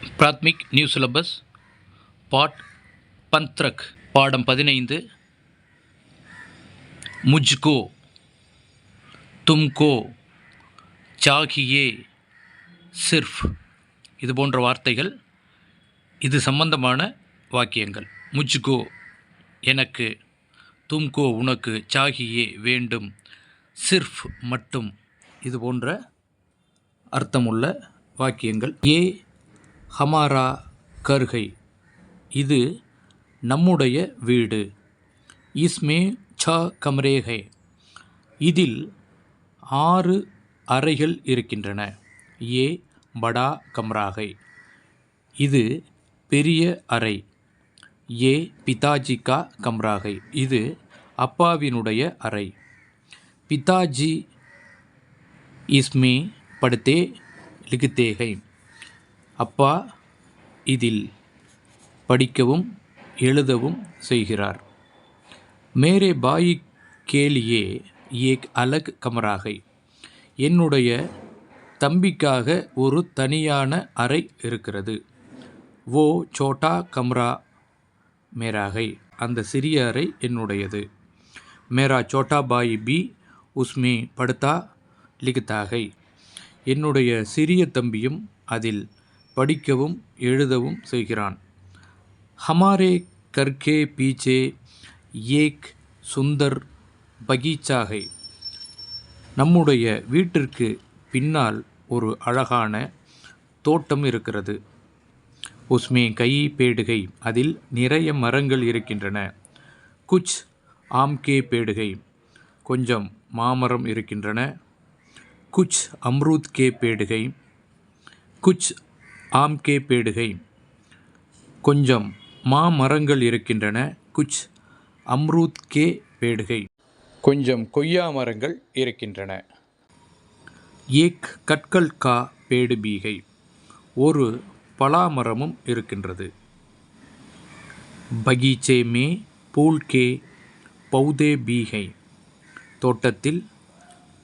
Prathmik new syllabus பாட் 15 பாடம் 15 முஜ்கோ தும்கோ சாகியே சிர்ஃப் இது போன்ற வார்த்தைகள், இது சம்பந்தமான வாக்கியங்கள். முஜ்கோ எனக்கு, தும்கோ உனக்கு, சாகியே வேண்டும், சிர்ஃப் மட்டும், இது போன்ற அர்த்தமுள்ள வாக்கியங்கள். ஏ ஹமாரா கர்ஹை இது நம்முடைய வீடு. இஸ்மே ச கமரே ஹை இதில் 6 அறைகள் இருக்கின்றன. ஏ படா கம்ரா ஹை இது பெரிய அறை. ஏ பிதாஜி கா கம்ரா ஹை இது அப்பாவினுடைய அறை. பிதாஜி இஸ்மே படுத்தே லிகித்தே ஹை அப்பா இதில் படிக்கவும் எழுதவும் செய்கிறார். மேரே பாயி கேலியே ஏக் அலக் கமரா ஹை என்னுடைய தம்பிக்காக ஒரு தனியான அறை இருக்கிறது. ஓ சோட்டா கம்ரா மேரா ஹை அந்த சிறிய அறை என்னுடையது. மேரா சோட்டா பாய் பி உஸ்மே படுத்தா லிகித்தா ஹை என்னுடைய சிறிய தம்பியும் அதில் படிக்கவும் எழுதவும் செய்கிறான். ஹமாரே கர்கே பீச்சே ஏக் சுந்தர் பகீச்சா ஹை நம்முடைய வீட்டிற்கு பின்னால் ஒரு அழகான தோட்டம் இருக்கிறது. உஸ்மே கை பேடுகை அதில் நிறைய மரங்கள் இருக்கின்றன. குச் ஆம்கே பேடுகை கொஞ்சம் மாமரம் இருக்கின்றன. குச் அம்ரூத் கே பேடுகை குச் ஆம்கே பேடுகை கொஞ்சம் மாமரங்கள் இருக்கின்றன. குச் அம்ரூத் கே பேடுகை கொஞ்சம் கொய்யா மரங்கள் இருக்கின்றன. ஏக் கட்கல் கா பேடு பீகை ஒரு பலாமரமும் இருக்கின்றது. பகீச்சே மே பூல் கே பௌதே பீகை தோட்டத்தில்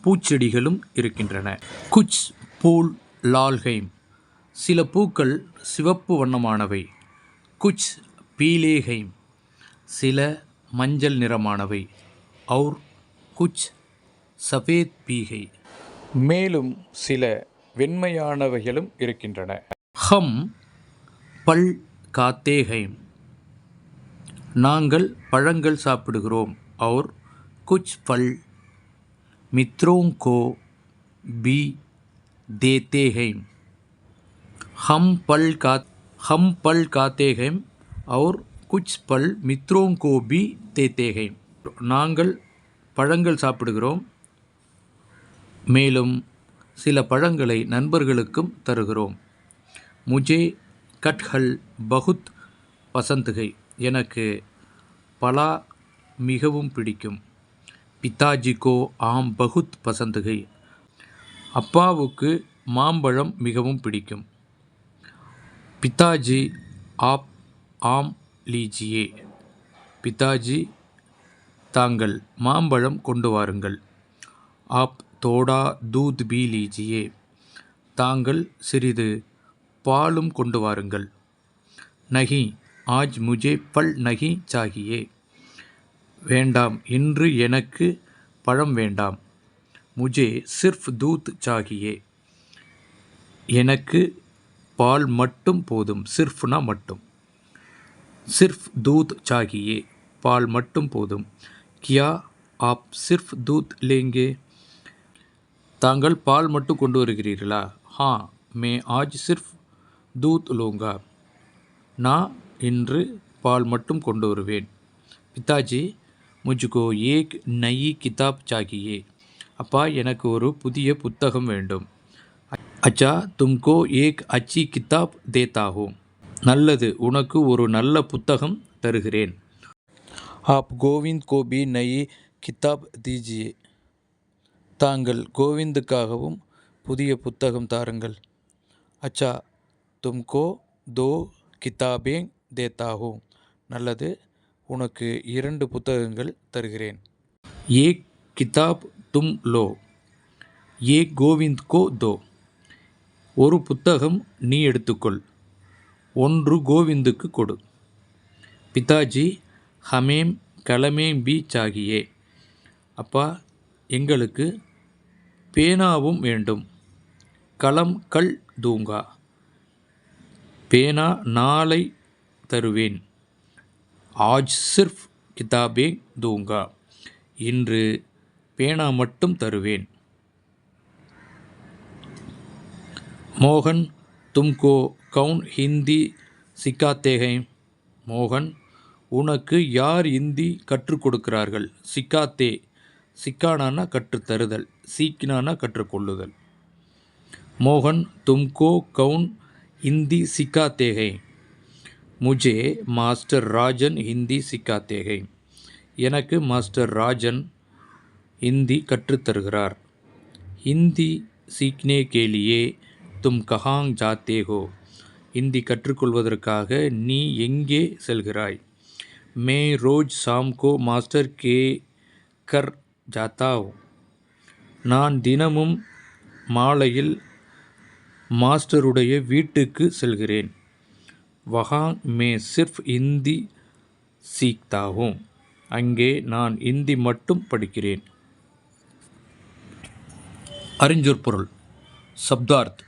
பூச்செடிகளும் இருக்கின்றன. குச் பூல் லால்ஹைம் சில பூக்கள் சிவப்பு வண்ணமானவை. குச் பீலேஹைம் சில மஞ்சள் நிறமானவை. அவுர் குச் சஃபேத் பீகை மேலும் சில வெண்மையானவைகளும் இருக்கின்றன. ஹம் பல் காத்தேஹைம் நாங்கள் பழங்கள் சாப்பிடுகிறோம். அவுர் குச் பல் மித்ரோங்கோ பி தேத்தேஹைம் हम पल खाते हैं और कुछ पल मित्रों को भी देते हैं நாங்கள் பழங்கள் சாப்பிடுகிறோம், மேலும் சில பழங்களை நண்பர்களுக்கும் தருகிறோம். முஜே கட்ஹல் பகுத் பசந்த் ஹை எனக்கு பலா மிகவும் பிடிக்கும். பிதாஜி கோ ஆம் பகுத் பசந்த் ஹை அப்பாவுக்கு மாம்பழம் மிகவும் பிடிக்கும். பிதாஜி ஆப் ஆம் லீஜியே பிதாஜி தாங்கள் மாம்பழம் கொண்டு வாருங்கள். ஆப் தோடா தூத் பி லீஜியே தாங்கள் சிறிது பாலும் கொண்டு வாருங்கள். நகி ஆஜ் முஜே பல் நகி சாகியே வேண்டாம் இன்று எனக்கு பழம் வேண்டாம். முஜே சிர்ஃப் தூத் சாகியே எனக்கு பால் மட்டும் போதும். சிர்ஃப்னா மட்டும். சிர்ஃப் தூத் சாகியே பால் மட்டும் போதும். கியா ஆப் சிர்ஃப் தூத் லேங்கே தாங்கள் பால் மட்டும் கொண்டு வருகிறீர்களா? ஹா மே ஆஜ் சிர்ஃப் தூத் லூங்கா நான் இன்று பால் மட்டும் கொண்டு வருவேன். பிதாஜி முஜ்கோ ஏக் நயி கிதாப் சாகியே அப்பா எனக்கு ஒரு புதிய புத்தகம் வேண்டும். அச்சா தும்கோ ஏக் அச்சி கிதாப் தேத்தா ஹூ நல்லது உனக்கு ஒரு நல்ல புத்தகம் தருகிறேன். ஆப் கோவிந்த் கோ பி நயி கிதாப் தீஜியே தாங்கள் கோவிந்துக்காகவும் புதிய புத்தகம் தாருங்கள். அச்சா தும்கோ தோ கிதாபேங் தேத்தா ஹூ நல்லது உனக்கு 2 புத்தகங்கள் தருகிறேன். ஏக் கிதாப் தும் லோ ஏக் கோவிந்த் கோ தோ ஒரு புத்தகம் நீ எடுத்துக்கொள். ஒன்று கோவிந்துக்கு கொடு. பிதாஜி ஹமேம் கலமேம் பி சாகியே. அப்பா, எங்களுக்கு பேனாவும் வேண்டும். கலம் கல் தூங்கா. பேனா நாளை தருவேன். ஆஜ் சிர்ஃப் கிதாபே தூங்கா. இன்று பேனா மட்டும் தருவேன். மோகன் தும்கோ கவுன் ஹிந்தி சிக்காத்தே ஹை. மோகன், உனக்கு யார் இந்தி கற்றுக் கொடுக்கிறார்கள்? சிக்காத்தே, சிக்கானானா கற்றுத்தருதல், சீக்கினானா கற்றுக்கொள்ளுதல். மோகன் தும்கோ கவுன் ஹிந்தி சிக்காத்தே ஹை. முझे மாஸ்டர் ராஜன் ஹிந்தி சிக்காத்தே ஹை. எனக்கு மாஸ்டர் ராஜன் ஹிந்தி கற்றுத்தருகிறார். ஹிந்தி சீக்னே கே லியே தும் கஹாங் ஜாத்தே ஹோ. ஹிந்தி கற்றுக்கொள்வதற்காக நீ எங்கே செல்கிறாய்? மே ரோஜ் சாம் கோ மாஸ்டர் கே கர் ஜாத்தா ஹூ. நான் தினமும் மாலையில் மாஸ்டருடைய வீட்டுக்கு செல்கிறேன். வஹாங் மே சிர்ஃப் ஹிந்தி சீக்தா ஹூ. அங்கே நான் ஹிந்தி மட்டும் படிக்கிறேன். அறிஞ்சொற்பொருள். சப்தார்த்.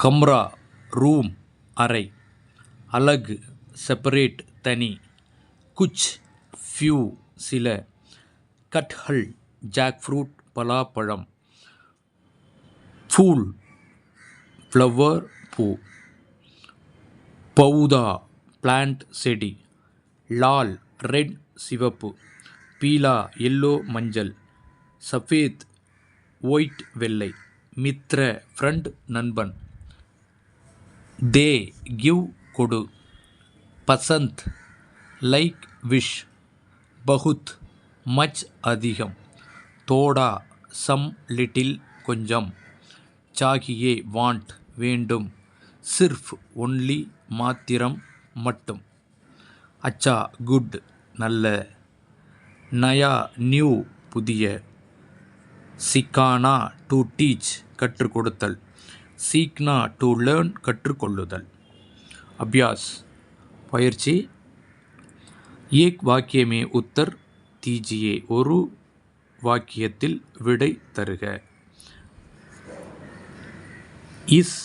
கம்ரா ரூம் அறை. அலகு செப்பரேட் தனி. குச் ஃபியூ சில. கட்ஹல் ஜாக் ஃப்ரூட் பலாப்பழம். ஃபூல் ஃப்ளவர் பூ. பௌதா பிளான்ட் செடி. லால் ரெட் சிவப்பு. பீலா எல்லோ மஞ்சள். சஃபேத் ஒயிட் வெள்ளை. மித்ர ஃப்ரெண்ட் நண்பன். தே கிவ் கொடு. பசந்த் லைக் விஷ். பகுத் மச் அதிகம். தோடா சம் லிட்டில் கொஞ்சம். சாகியே வாண்ட் வேண்டும். சிர்ஃப் ஒன்லி மாத்திரம் மட்டும். அச்சா குட் நல்ல. நயா நியூ புதிய. சிக்கானா டு டீச் கற்றுக் கொடுத்தல். சீக்னா டு லேர்ன் கற்றுக்கொள்ளுதல். அபியாஸ் பயிற்சி. ஏக் வாக்கிய மே உத்தர் தீஜியே. ஒரு வாக்கியத்தில் விடை தருக. இஸ்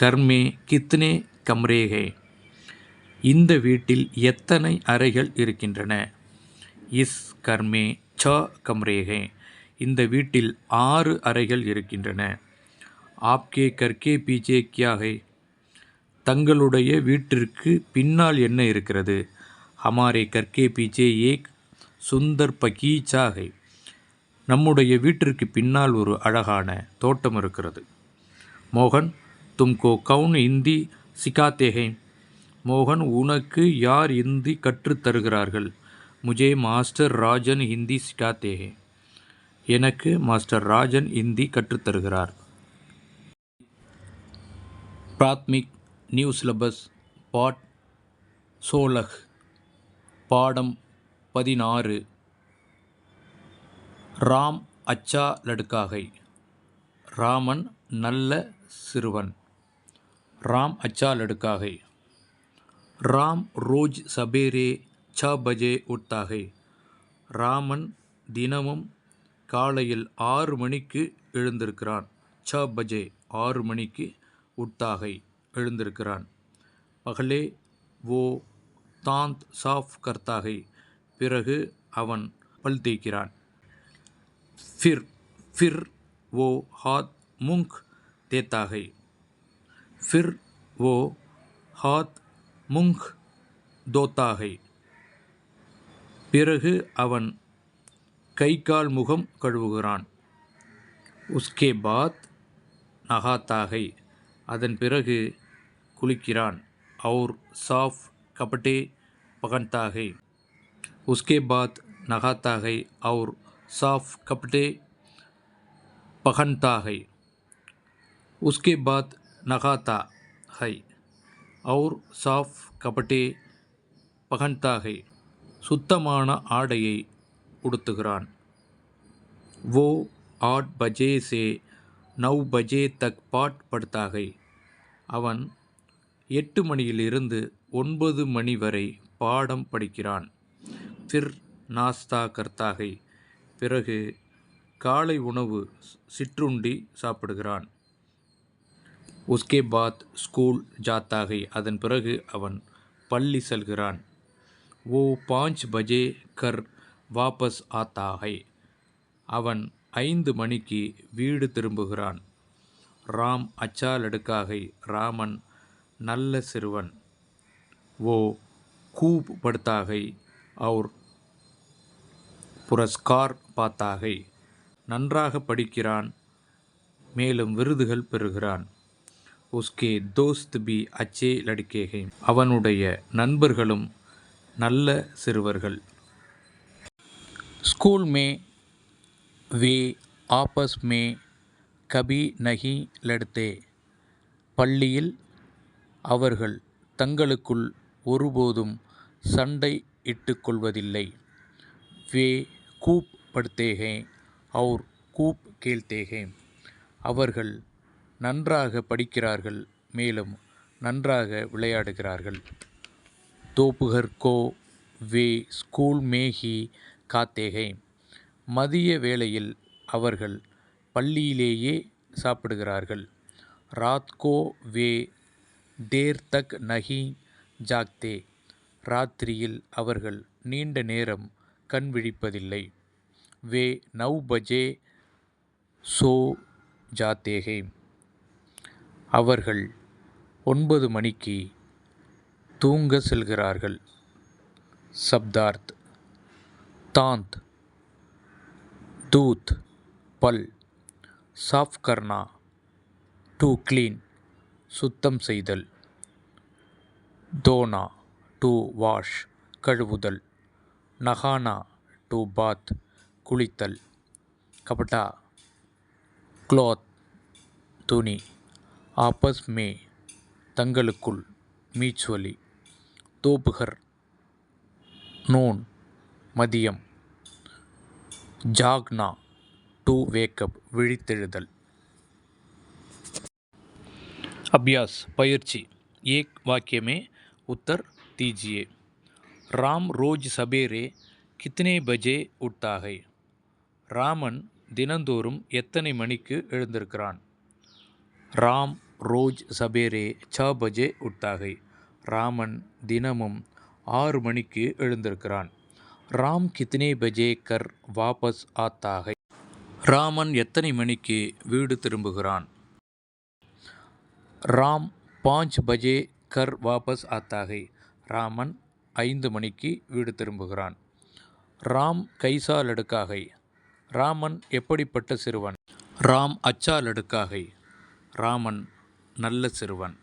கர் மே கித்னே கம்ரே ஹை. இந்த வீட்டில் எத்தனை அறைகள் இருக்கின்றன? இஸ் கர் மே ச கம்ரே ஹை. இந்த வீட்டில் 6 அறைகள் இருக்கின்றன. ஆப்கே கர்கே பீச்சே கியா ஹை. தங்களுடைய வீட்டிற்கு பின்னால் என்ன இருக்கிறது? ஹமாரே கர்கே பீச்சே ஏக் சுந்தர் பகீச்சா ஹை. நம்முடைய வீட்டிற்கு பின்னால் ஒரு அழகான தோட்டம் இருக்கிறது. மோகன் தும்கோ கவுன் ஹிந்தி சிக்காத்தே ஹை. மோகன், உனக்கு யார் ஹிந்தி கற்றுத் தருகிறார்கள்? முझे மாஸ்டர் ராஜன் ஹிந்தி சிக்காத்தே ஹை. எனக்கு மாஸ்டர் ராஜன் ஹிந்தி கற்றுத்தருகிறார். பிராத்மிக் நியூ சிலபஸ் பாட் 16 பாடம் 16. ராம் அச்சா லடுக்கா ஹை. ராமன் நல்ல சிறுவன். ராம் அச்சா லடுக்கா ஹை. ராம் ரோஜ் சபேரே 6 பஜே உட்தா ஹை. ராமன் தினமும் காலையில் 6 மணிக்கு எழுந்திருக்கிறான். 6 பஜே 6 மணிக்கு உட்தா ஹை எழுந்திருக்கிறான். பகலே வோ தாந்த் சாஃப் கர்த்தா ஹை. பிறகு அவன் பல் தேய்க்கிறான். ஃபிர் வோ ஹாத் முங்க் தேத்தா ஹை. ஃபிர் வோ ஹாத் முங்க் தோத்தா ஹை. பிறகு அவன் கை கால் முகம் கழுவுகிறான். உஸ்கே பாத் நஹாத்தா ஹை. அதன் பிறகு குளிக்கிறான். और साफ कपड़े पहनता है. उसके बाद नहाता है और साफ कपड़े पहनता है. उसके बाद नहाता है और साफ कपड़े पहनता है. சுத்தமான ஆடையை உடுத்துகிறான். वो 8 बजे से 9 बजे तक पाठ पढ़ता है. அவன் 8 மணியிலிருந்து 9 மணி வரை பாடம் படிக்கிறான். ஃபிர் நாஸ்தா கர்த்தா ஹை. பிறகு காலை உணவு சிற்றுண்டி சாப்பிடுகிறான். உஸ்கே பாத் ஸ்கூல் ஜாத்தா ஹை. அதன் பிறகு அவன் பள்ளி செல்கிறான். वो 5 பஜே கர் வாபஸ் ஆத்தா ஹை. அவன் 5 மணிக்கு வீடு திரும்புகிறான். ராம் அச்சா லடுக்கா ஹை. ராமன் நல்ல சிறுவன். वो खूब पढ़ता है और புரஸ்கார் பாத்தா ஹை. நன்றாக படிக்கிறான், மேலும் விருதுகள் பெறுகிறான். உஸ்கே தோஸ்த் பி அச்சே லடுக்கே ஹை. அவனுடைய நண்பர்களும் நல்ல சிறுவர்கள். ஸ்கூல் மே வே ஆபஸ் மே கபி நஹி லடுத்தே. பள்ளியில் அவர்கள் தங்களுக்குள் ஒருபோதும் சண்டை இட்டுக்கொள்வதில்லை. வே கூப் படுத்தே ஹே और கூப் கேல்தே ஹே. அவர்கள் நன்றாக படிக்கிறார்கள், மேலும் நன்றாக விளையாடுகிறார்கள். दोपहर को वे स्कूल में ही खाते हैं. மதிய வேளையில் அவர்கள் பள்ளியிலேயே சாப்பிடுகிறார்கள். रात को वे देर तक नहीं जागते. ராத்திரியில் அவர்கள் நீண்ட நேரம் கண் விழிப்பதில்லை. वे 9 பஜே சோ ஜாத்தே ஹே. அவர்கள் 9 மணிக்கு தூங்க செல்கிறார்கள். சப்தார்த் தாந்த் தூத் பல் சாஃப் கர்னா டு க்ளீன் சுத்தம் செய்தல். தோனா டு வாஷ் கழுவுதல். நஹானா டு பாத் குளித்தல். கபடா க்ளோத் துணி. ஆபஸ் மே தங்களுக்குள் மீச்சுவலி. தோபுகர் நூன் மதியம். ஜாக்னா டு வேக்கப் விழித்தெழுதல். அபியாஸ் பயிற்சி. ஏக் வாக்கிய में उत्तर दीजिए. ராம் ரோஜ் சபேரே கித்தனை பஜே உட்தா ஹை. ராமன் தினந்தோறும் எத்தனை மணிக்கு எழுந்திருக்கிறான். ராம் ரோஜ் சபேரே 6 பஜே உட்தா ஹை. ராமன் தினமும் 6 மணிக்கு எழுந்திருக்கிறான். ராம் கித்தனை பஜே கர் வாபஸ் ஆத்தா ஹை. ராமன் எத்தனை மணிக்கு வீடு திரும்புகிறான். ராம் 5 பஜே கர் வாபஸ் ஆத்தா ஹை. ராமன் 5 மணிக்கு வீடு திரும்புகிறான். ராம் கைசா லடுக்கா ஹை. ராமன் எப்படிப்பட்ட சிறுவன். ராம் அச்சா லடுக்கா ஹை. ராமன் நல்ல சிறுவன்.